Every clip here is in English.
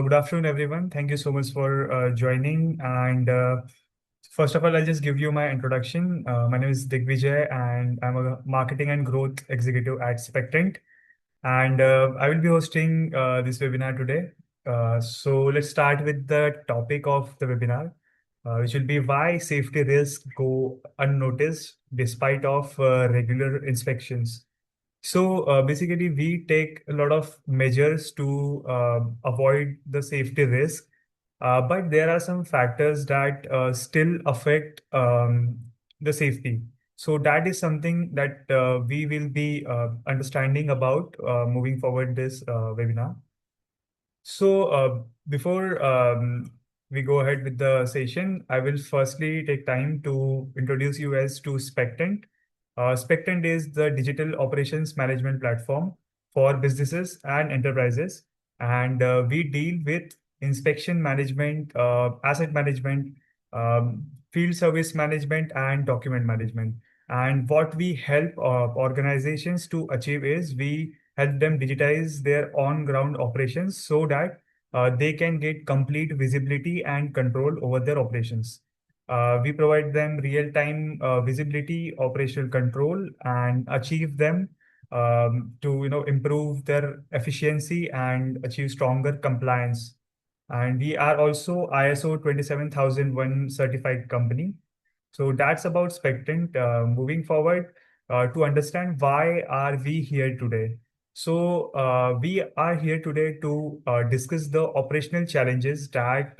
Good afternoon, everyone. Thank you so much for joining. And first of all, I'll just give you my introduction. My name is Digvijay, and I'm a marketing and growth executive at Spectent. And I will be hosting this webinar today. So let's start with the topic of the webinar, which will be why safety risks go unnoticed despite of regular inspections. So basically, we take a lot of measures to avoid the safety risk, but there are some factors that still affect the safety. So that is something that we will be understanding about moving forward this webinar. So before we go ahead with the session, I will firstly take time to introduce you as to Spectent. Spectent is the digital operations management platform for businesses and enterprises, and we deal with inspection management, asset management, field service management, and document management. And what we help organizations to achieve is we help them digitize their on-ground operations so that they can get complete visibility and control over their operations. We provide them real-time visibility, operational control, and achieve them to improve their efficiency and achieve stronger compliance. And we are also ISO 27001 certified company. So that's about Spectent. Moving forward, to understand why are we here today. So we are here today to discuss the operational challenges that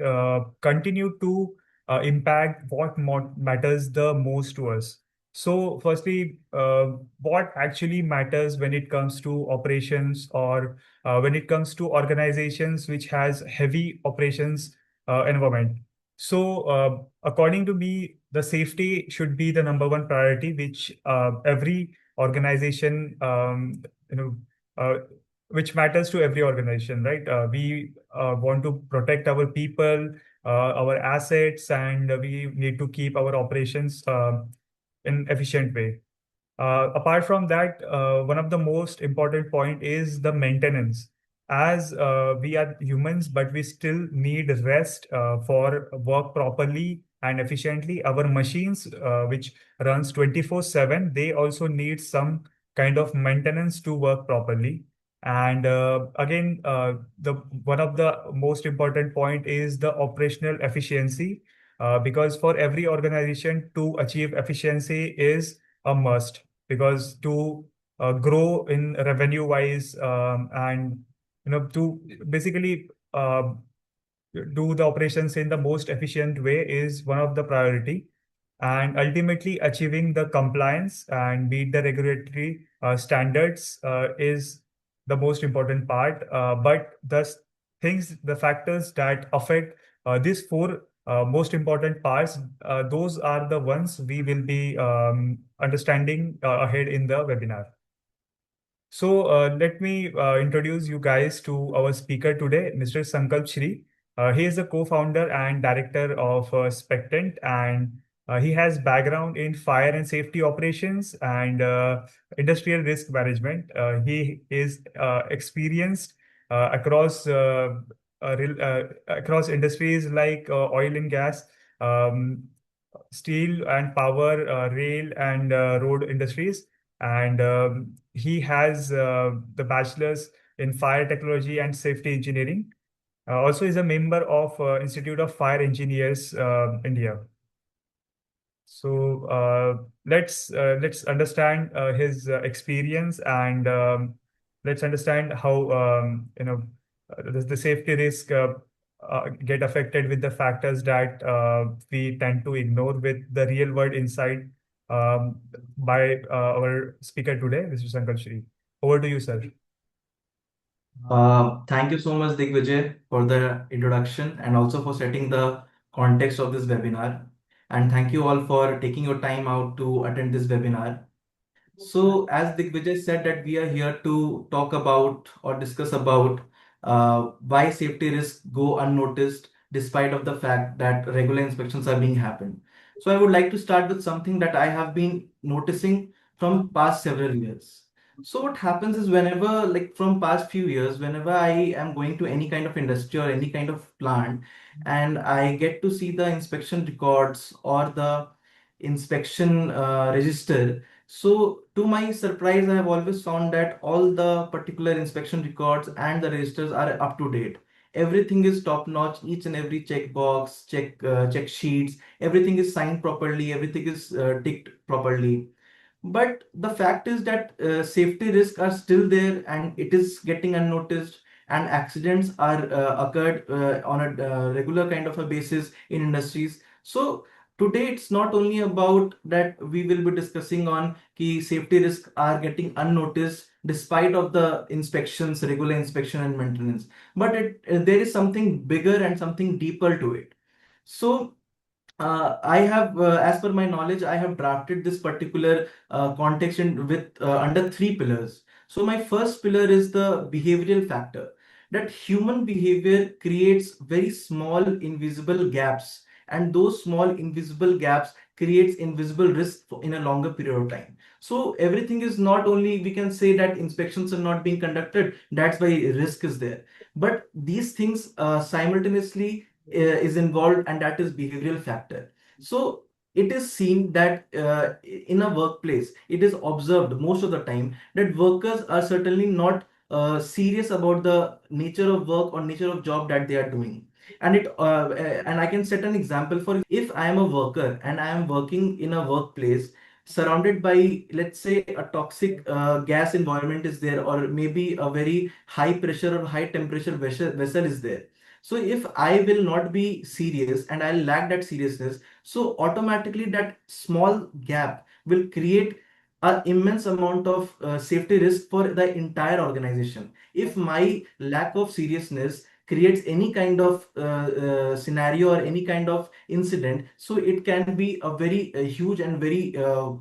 continue to impact what matters the most to us. So firstly, what actually matters when it comes to operations or when it comes to organizations which has heavy operations environment. So according to me, the safety should be the number one priority, which every organization, you know, uh, which matters to every organization, right? We want to protect our people, our assets, and we need to keep our operations in efficient way. Apart from that, one of the most important point is the maintenance. As we are humans, but we still need rest for work properly and efficiently. Our machines, which runs 24/7, they also need some kind of maintenance to work properly. And again, the one of the most important point is the operational efficiency, because for every organization to achieve efficiency is a must because to grow in revenue wise and to basically do the operations in the most efficient way is one of the priority, and ultimately achieving the compliance and meet the regulatory standards is the most important part, but the factors that affect these four most important parts, those are the ones we will be understanding ahead in the webinar. So let me introduce you guys to our speaker today, Mr. Sankalp Shree. He is the co-founder and director of Spectent, and he has background in fire and safety operations and industrial risk management. He is experienced across across industries like oil and gas, um, steel and power, rail and road industries, and he has the bachelor's in fire technology and safety engineering. Also, is a member of Institute of Fire Engineers, India. So let's understand his experience, and let's understand how the safety risk get affected with the factors that we tend to ignore with the real world insight by our speaker today, Mr. Sankalp Shree. Over to you, sir. Thank you so much, Digvijay, for the introduction and also for setting the context of this webinar. And thank you all for taking your time out to attend this webinar. So, as Digvijay said, that we are here to talk about or discuss about why safety risks go unnoticed despite of the fact that regular inspections are being happened. So, I would like to start with something that I have been noticing from past several years. So what happens is whenever, like from past few years, whenever I am going to any kind of industry or any kind of plant, and I get to see the inspection records or the inspection register. So to my surprise, I have always found that all the particular inspection records and the registers are up to date. Everything is top notch. Each and every check box, check sheets, everything is signed properly. Everything is ticked properly. But the fact is that safety risks are still there and it is getting unnoticed, and accidents are occurred on a regular kind of a basis in industries. So today it's not only about that we will be discussing on key safety risks are getting unnoticed despite of the inspections, regular inspection and maintenance, but there is something bigger and something deeper to it. So I have, as per my knowledge, I have drafted this particular context with under three pillars. So my first pillar is the behavioral factor. That human behavior creates very small invisible gaps, and those small invisible gaps creates invisible risk in a longer period of time. So everything is not only we can say that inspections are not being conducted, that's why risk is there. But these things simultaneously is involved, and that is behavioral factor. So it is seen that in a workplace it is observed most of the time that workers are certainly not serious about the nature of work or nature of job that they are doing. And I can set an example. For if I am a worker and I am working in a workplace surrounded by, let's say, a toxic gas environment is there, or maybe a very high pressure or high temperature vessel is there. So if I will not be serious and I'll lack that seriousness, so automatically that small gap will create an immense amount of safety risk for the entire organization. If my lack of seriousness creates any kind of scenario or any kind of incident, so it can be a very huge and very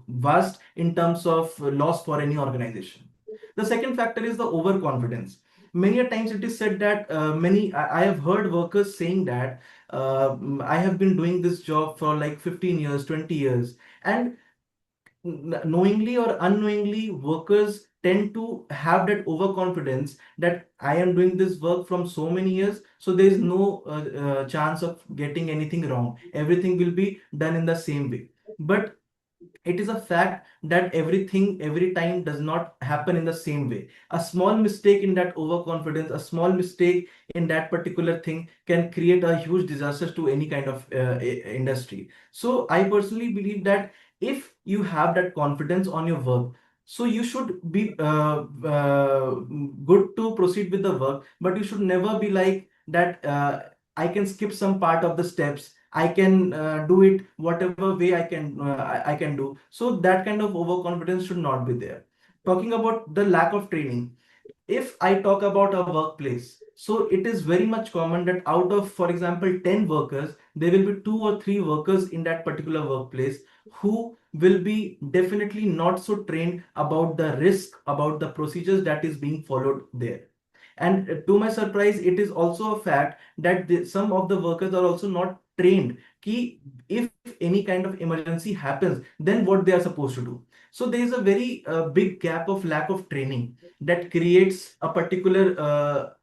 vast in terms of loss for any organization. The second factor is the overconfidence. Many a times it is said that I have heard workers saying that I have been doing this job for like 15 years, 20 years, and knowingly or unknowingly workers tend to have that overconfidence that I am doing this work from so many years, so there is no chance of getting anything wrong, everything will be done in the same way. But it is a fact that everything every time does not happen in the same way. A small mistake in that overconfidence, a small mistake in that particular thing can create a huge disaster to any kind of industry. So I personally believe that if you have that confidence on your work, so you should be good to proceed with the work, but you should never be like that I can skip some part of the steps, I can do it whatever way I can do. So that kind of overconfidence should not be there. Talking about the lack of training, if I talk about a workplace, so it is very much common that out of, for example, 10 workers, there will be two or three workers in that particular workplace who will be definitely not so trained about the risk, about the procedures that is being followed there. And to my surprise, it is also a fact that some of the workers are also not trained ki if any kind of emergency happens, then what they are supposed to do. So there is a very big gap of lack of training that creates a particular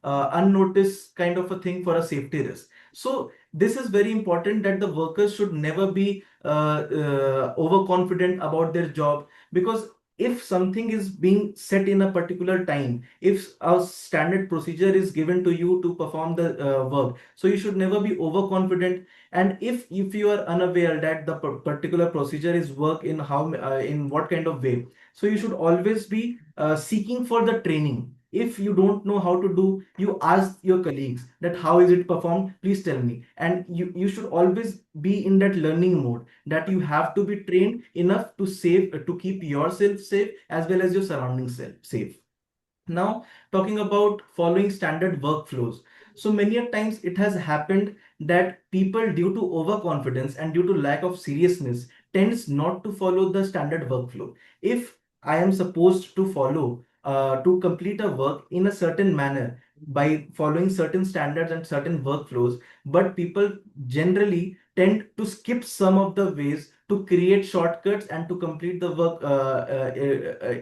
unnoticed kind of a thing for a safety risk. So this is very important that the workers should never be overconfident about their job, because if something is being set in a particular time, if a standard procedure is given to you to perform the work, so you should never be overconfident. And if you are unaware that the particular procedure is work in how in what kind of way, so you should always be seeking for the training. If you don't know how to do, you ask your colleagues that how is it performed, please tell me. And you should always be in that learning mode, that you have to be trained enough to save to keep yourself safe as well as your surroundings safe. Now, talking about following standard workflows. So many a times it has happened that people, due to overconfidence and due to lack of seriousness, tends not to follow the standard workflow. If I am supposed to follow to complete a work in a certain manner by following certain standards and certain workflows, but people generally tend to skip some of the ways to create shortcuts and to complete the work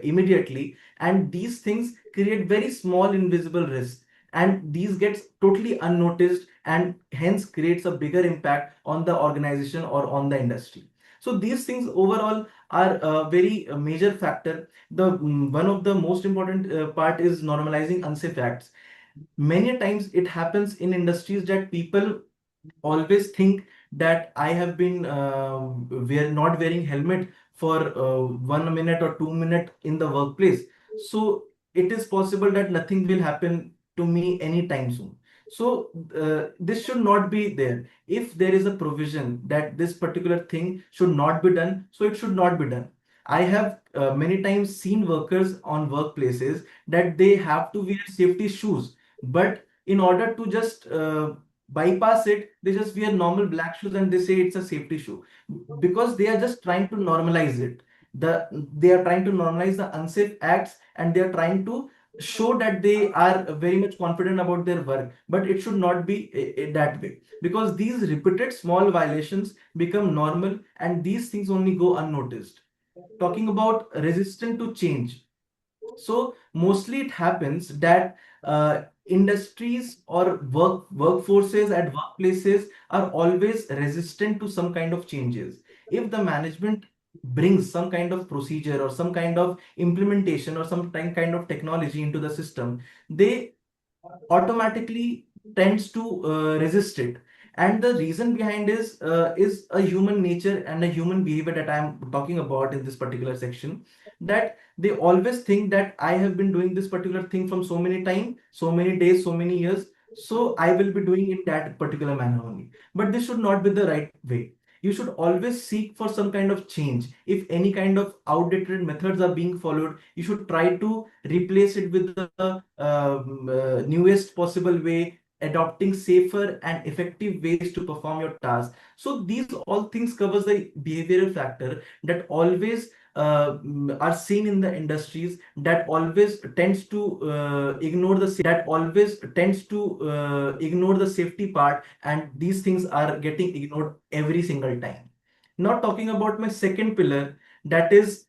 immediately. And these things create very small invisible risk, and these gets totally unnoticed and hence creates a bigger impact on the organization or on the industry. So these things overall are a very major factor. The one of the most important part is normalizing unsafe acts. Many times it happens in industries that people always think that I have been not wearing helmet for 1 minute or 2 minutes in the workplace. So it is possible that nothing will happen to me anytime soon. So this should not be there. If there is a provision that this particular thing should not be done, so it should not be done. I have many times seen workers on workplaces that they have to wear safety shoes, but in order to just bypass it, they just wear normal black shoes and they say it's a safety shoe, because they are just trying to normalize it. They are trying to normalize the unsafe acts, and they are trying to show that they are very much confident about their work, but it should not be that way, because these repeated small violations become normal and these things only go unnoticed. Talking about resistant to change, so mostly it happens that industries or workforces at workplaces are always resistant to some kind of changes. If the management brings some kind of procedure or some kind of implementation or some kind of technology into the system, they automatically tends to resist it. And the reason behind is a human nature and a human behavior that I am talking about in this particular section, that they always think that I have been doing this particular thing from so many time, so many days, so many years, so I will be doing it that particular manner only. But this should not be the right way. You should always seek for some kind of change. If any kind of outdated methods are being followed, you should try to replace it with the newest possible way, adopting safer and effective ways to perform your task. So these all things covers the behavioral factor that always are seen in the industries, that always tends to ignore the safety part, and these things are getting ignored every single time. Now talking about my second pillar, that is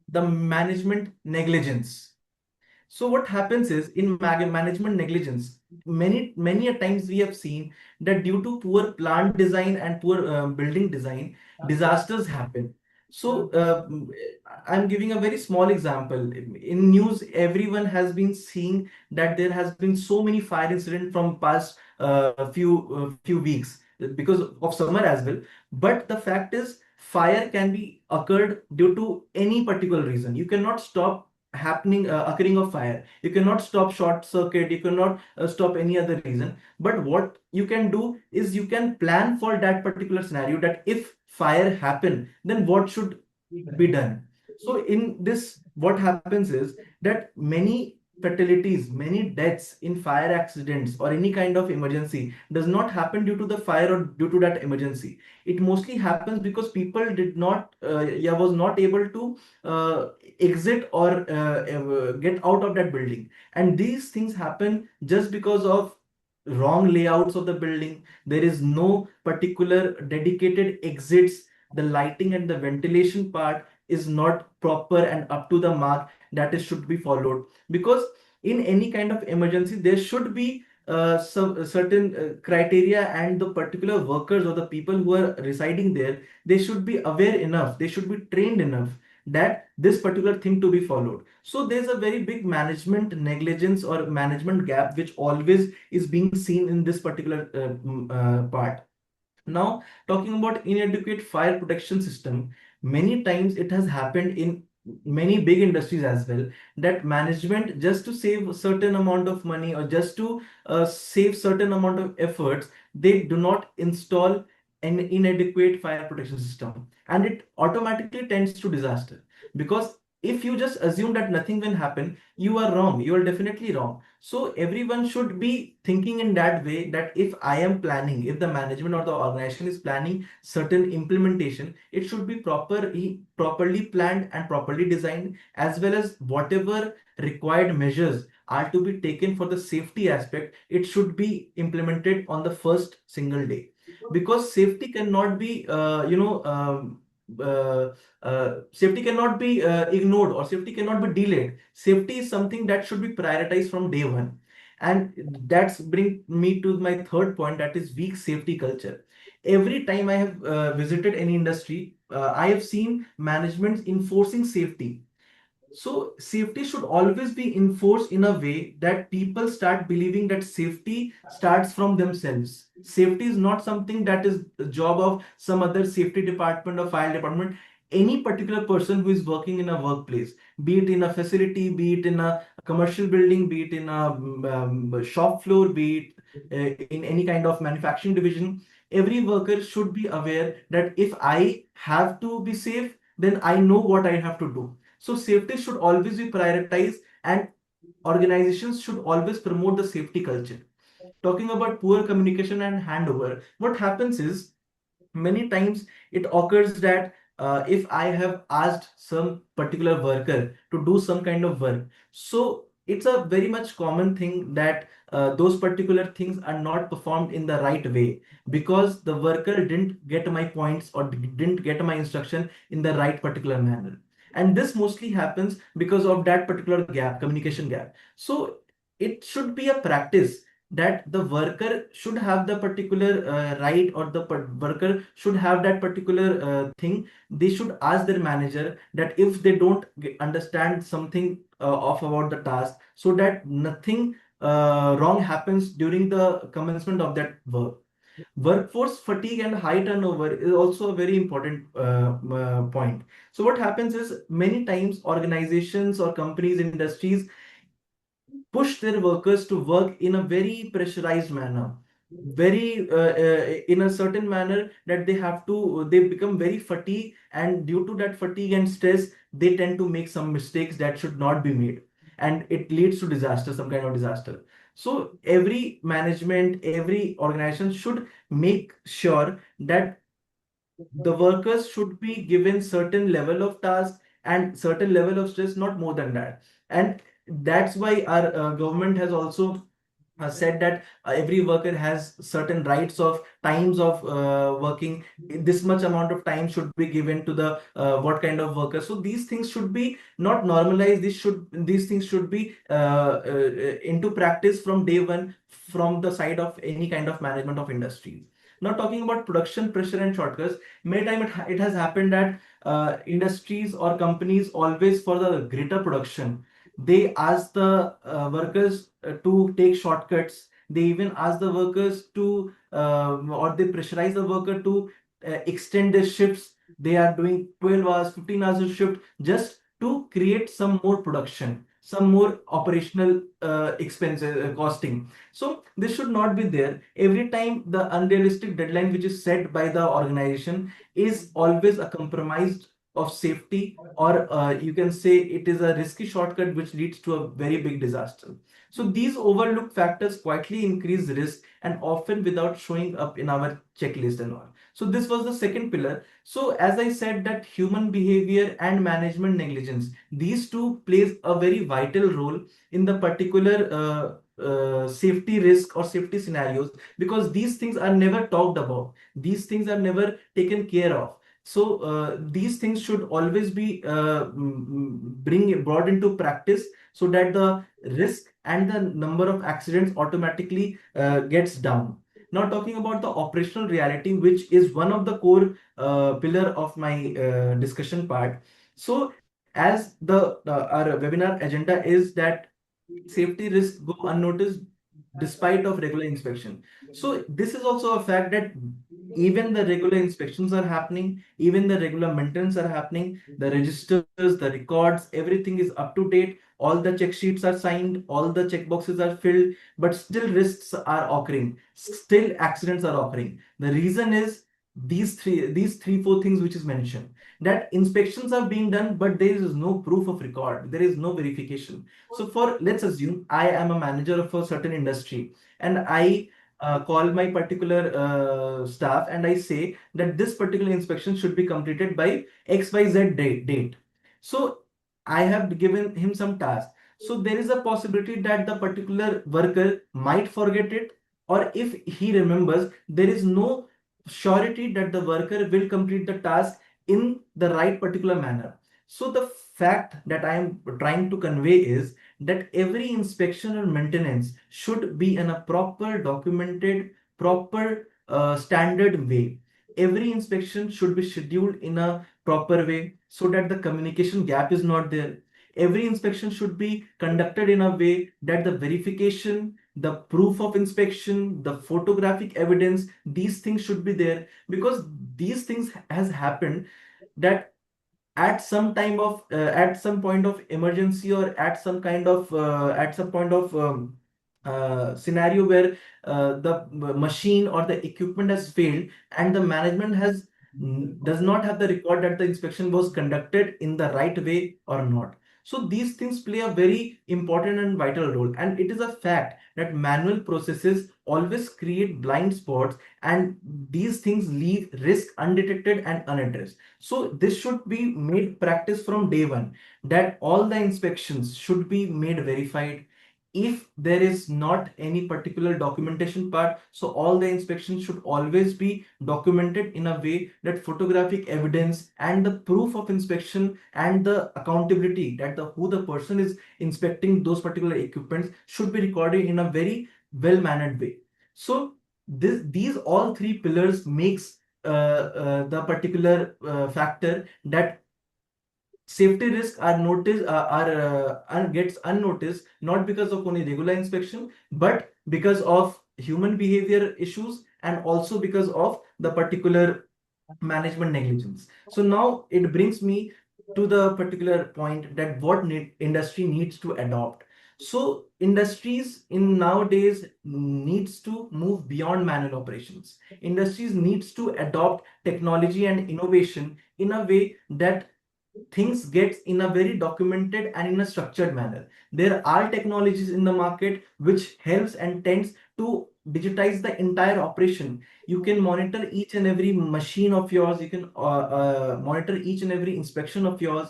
the management negligence. So what happens is in management negligence, many a times we have seen that due to poor plant design and poor building design, disasters happen. So I'm giving a very small example. In news, everyone has been seeing that there has been so many fire incidents from past few weeks because of summer as well. But the fact is, fire can be occurred due to any particular reason. You cannot stop occurring of fire, you cannot stop short circuit, you cannot stop any other reason. But what you can do is you can plan for that particular scenario, that if fire happen, then what should be done. So in this, what happens is that many fatalities, many deaths in fire accidents or any kind of emergency does not happen due to the fire or due to that emergency. It mostly happens because people did not was not able to uh, exit or get out of that building. And these things happen just because of wrong layouts of the building. There is no particular dedicated exits. The lighting and the ventilation part is not proper and up to the mark that is should be followed. Because in any kind of emergency, there should be some certain criteria, and the particular workers or the people who are residing there, they should be aware enough, they should be trained enough that this particular thing to be followed. So there's a very big management negligence or management gap which always is being seen in this particular part. Now, talking about inadequate fire protection system, many times it has happened in many big industries as well, that management, just to save a certain amount of money or just to save certain amount of efforts, they do not install an inadequate fire protection system, and it automatically tends to disaster. Because if you just assume that nothing will happen, you are wrong, you are definitely wrong. So everyone should be thinking in that way, that if I am planning, if the management or the organization is planning certain implementation, it should be properly planned and properly designed, as well as whatever required measures are to be taken for the safety aspect, it should be implemented on the first single day. Because safety cannot be uh, safety cannot be ignored, or safety cannot be delayed. Safety is something that should be prioritized from day one. And that's bring me to my third point, that is weak safety culture. Every time I have visited any industry, I have seen management enforcing safety. So safety should always be enforced in a way that people start believing that safety starts from themselves. Safety is not something that is the job of some other safety department or fire department. Any particular person who is working in a workplace, be it in a facility, be it in a commercial building, be it in a shop floor, be it in any kind of manufacturing division, every worker should be aware that if I have to be safe, then I know what I have to do. So safety should always be prioritized, and organizations should always promote the safety culture. Talking about poor communication and handover, what happens is many times it occurs that if I have asked some particular worker to do some kind of work, so it's a very much common thing that those particular things are not performed in the right way, because the worker didn't get my points or didn't get my instruction in the right particular manner. And this mostly happens because of that particular gap, communication gap. So it should be a practice that the worker should have the particular right, or the worker should have that particular thing. They should ask their manager that if they don't understand something of about the task, so that nothing wrong happens during the commencement of that work. Workforce fatigue and high turnover is also a very important point. So what happens is many times organizations or companies, industries push their workers to work in a very pressurized manner, very in a certain manner that they become very fatigued, and due to that fatigue and stress, they tend to make some mistakes that should not be made, and it leads to disaster, some kind of disaster. So every management, every organization should make sure that the workers should be given certain level of task and certain level of stress, not more than that. And that's why our government has also said that every worker has certain rights of times of working. This much amount of time should be given to the what kind of worker. So these things should be not normalized. These things should be into practice from day one, from the side of any kind of management of industries. Now talking about production pressure and shortcuts, many time it has happened that industries or companies always, for the greater production, they ask the workers to take shortcuts. They even ask the workers to, or they pressurize the worker to extend their shifts. They are doing 12 hours, 15 hours of shift just to create some more production, some more operational expenses, costing. So this should not be there. Every time the unrealistic deadline which is set by the organization is always a compromise of safety, or you can say it is a risky shortcut which leads to a very big disaster. So these overlooked factors quietly increase risk, and often without showing up in our checklist and all. So this was the second pillar. So as I said, that human behavior and management negligence, these two plays a very vital role in the particular safety risk or safety scenarios, because these things are never talked about, these things are never taken care of. So these things should always be brought into practice, so that the risk and the number of accidents automatically gets down. Now talking about the operational reality, which is one of the core pillar of my discussion part. So as our webinar agenda is that safety risks go unnoticed despite of regular inspection. So this is also a fact that even the regular inspections are happening, even the regular maintenance are happening, the registers, the records, everything is up to date, all the check sheets are signed, all the check boxes are filled, but still risks are occurring, still accidents are occurring. The reason is four things which is mentioned, that inspections are being done, but there is no proof of record, there is no verification. So for, let's assume I am a manager of a certain industry, and I call my particular staff and I say that this particular inspection should be completed by XYZ date. So I have given him some task. So there is a possibility that the particular worker might forget it, or if he remembers, there is no surety that the worker will complete the task in the right particular manner. So the fact that I am trying to convey is that every inspection or maintenance should be in a proper documented, proper standard way. Every inspection should be scheduled in a proper way so that the communication gap is not there. Every inspection should be conducted in a way that the verification, the proof of inspection, the photographic evidence, these things should be there, because these things has happened that at some time of at some point of emergency, or at some point of scenario where the machine or the equipment has failed, and the management has does not have the record that the inspection was conducted in the right way or not. So these things play a very important and vital role, and it is a fact that manual processes always create blind spots, and these things leave risk undetected and unaddressed. So this should be made practice from day one, that all the inspections should be made verified. If there is not any particular documentation part, so all the inspections should always be documented in a way that photographic evidence and the proof of inspection and the accountability that the who the person is inspecting those particular equipments should be recorded in a very well mannered way. So these all three pillars makes the particular factor that safety risks are noticed gets unnoticed, not because of only regular inspection, but because of human behavior issues, and also because of the particular management negligence. So now it brings me to the particular point that what industry needs to adopt. So industries in nowadays needs to move beyond manual operations. Industries needs to adopt technology and innovation in a way that things gets in a very documented and in a structured manner. There are technologies in the market which helps and tends to digitize the entire operation. You can monitor each and every machine of yours. You can monitor each and every inspection of yours.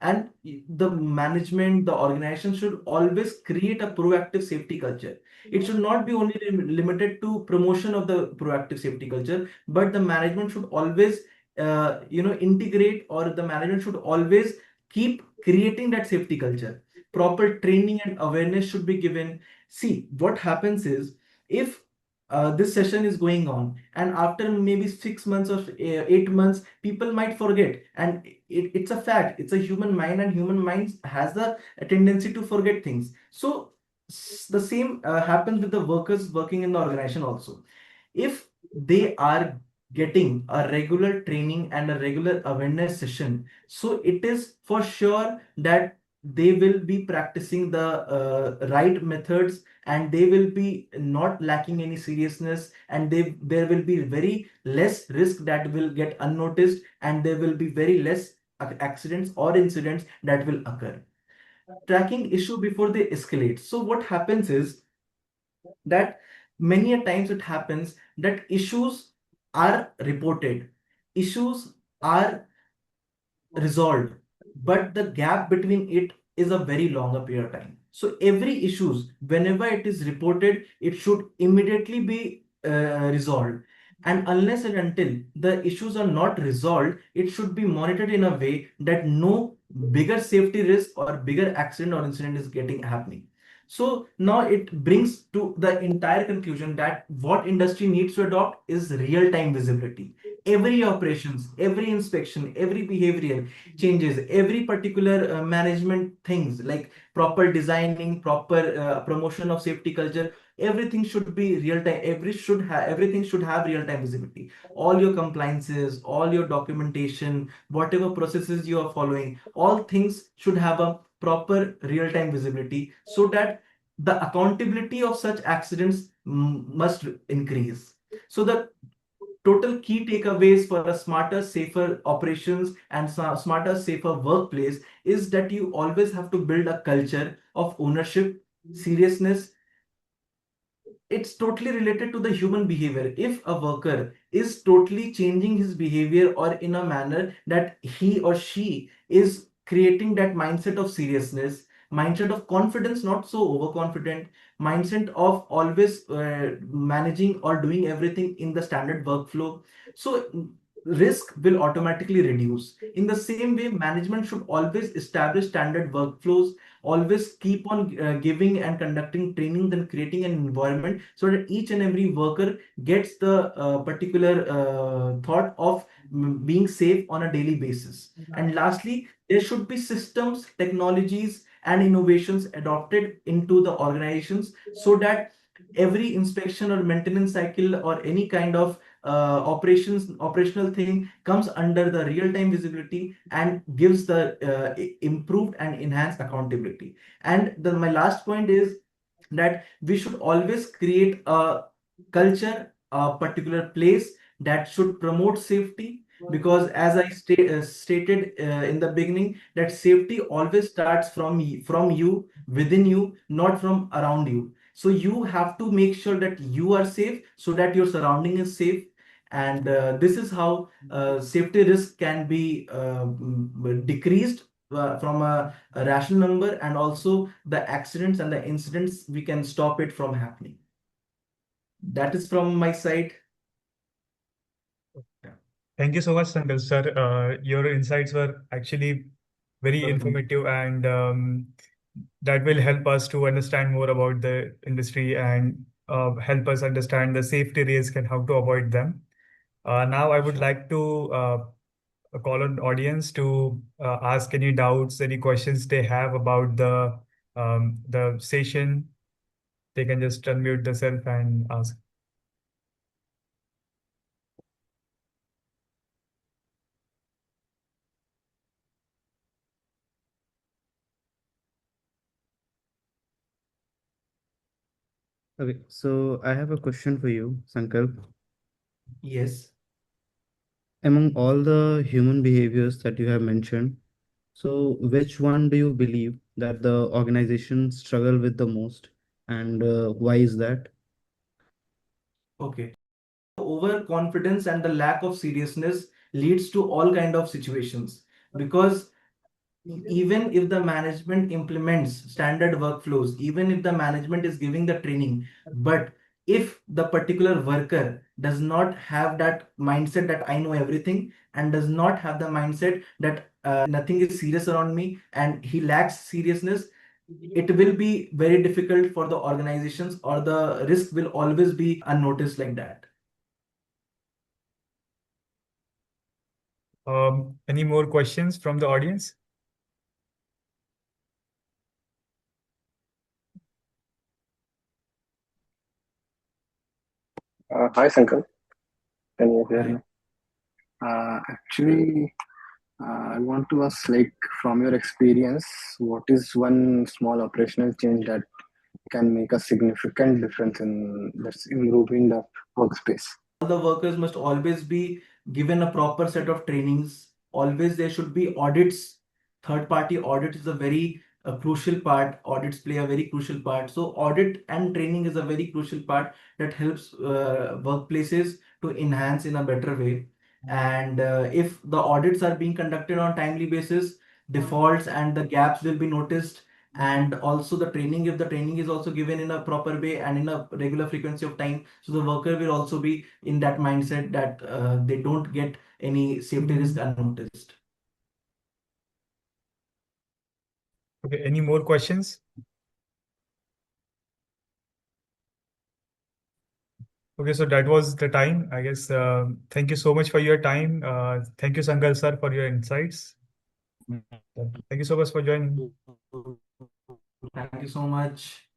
And the management, the organization should always create a proactive safety culture. It should not be only limited to promotion of the proactive safety culture, but the management should always integrate, or the management should always keep creating that safety culture. Proper training and awareness should be given. See, what happens is, if this session is going on, and after maybe 6 months or 8 months, people might forget, and it's a fact, it's a human mind, and human mind has a tendency to forget things. So the same happens with the workers working in the organization also. If they are getting a regular training and a regular awareness session, so it is for sure that they will be practicing the right methods, and they will be not lacking any seriousness, and there will be very less risk that will get unnoticed, and there will be very less accidents or incidents that will occur. Tracking issue before they escalate. So what happens is that many a times it happens that issues are reported, issues are resolved, but the gap between it is a very longer period of time. So every issues, whenever it is reported, it should immediately be resolved. And unless and until the issues are not resolved, it should be monitored in a way that no bigger safety risk or bigger accident or incident is getting happening. So now it brings to the entire conclusion that what industry needs to adopt is real-time visibility. Every operations, every inspection, every behavioral changes, every particular management things like proper designing, proper promotion of safety culture, everything should be real time. Everything should have real time visibility. All your compliances, all your documentation, whatever processes you are following, all things should have a proper real time visibility, so that the accountability of such accidents must increase. So the total key takeaways for a smarter, safer operations and smarter, safer workplace is that you always have to build a culture of ownership, seriousness. It's totally related to the human behavior. If a worker is totally changing his behavior, or in a manner that he or she is creating that mindset of seriousness, mindset of confidence, not so overconfident, mindset of always managing or doing everything in the standard workflow. So risk will automatically reduce. In the same way, management should always establish standard workflows, always keep on giving and conducting trainings and creating an environment so that each and every worker gets the particular thought of being safe on a daily basis. And lastly, there should be systems, technologies, and innovations adopted into the organizations so that every inspection or maintenance cycle or any kind of operational thing comes under the real-time visibility and gives the improved and enhanced accountability. And my last point is that we should always create a culture, a particular place that should promote safety, because as I stated in the beginning, that safety always starts from you, within you, not from around you. So you have to make sure that you are safe so that your surrounding is safe. And this is how safety risk can be decreased from a rational number, and also the accidents and the incidents, we can stop it from happening. That is from my side. Yeah. Thank you so much, Sankalp sir. Your insights were actually very informative, and that will help us to understand more about the industry and help us understand the safety risk and how to avoid them. Now, I would Sure. like to call on audience to ask any doubts, any questions they have about the session. They can just unmute themselves and ask. Okay, so I have a question for you, Sankalp. Yes. Among all the human behaviors that you have mentioned, so which one do you believe that the organization struggle with the most, and why is that? Okay. Overconfidence and the lack of seriousness leads to all kind of situations, because even if the management implements standard workflows, even if the management is giving the training, but if the particular worker does not have that mindset that I know everything, and does not have the mindset that nothing is serious around me, and he lacks seriousness, it will be very difficult for the organizations, or the risk will always be unnoticed like that. Any more questions from the audience? Hi, Sankalp. Can you hear Hi. me? Actually, I want to ask, like, from your experience, what is one small operational change that can make a significant difference in that's improving the workspace? All the workers must always be given a proper set of trainings. Always there should be audits. Third party audit is a very crucial part. Audits play a very crucial part. So audit and training is a very crucial part that helps workplaces to enhance in a better way. And if the audits are being conducted on timely basis, defaults and the gaps will be noticed. And also the training, if the training is also given in a proper way and in a regular frequency of time, so the worker will also be in that mindset that they don't get any safety risk unnoticed. Okay, any more questions? Okay, so that was the time, I guess. Thank you so much for your time. Thank you, Sankalp sir, for your insights. Thank you so much for joining. Thank you so much.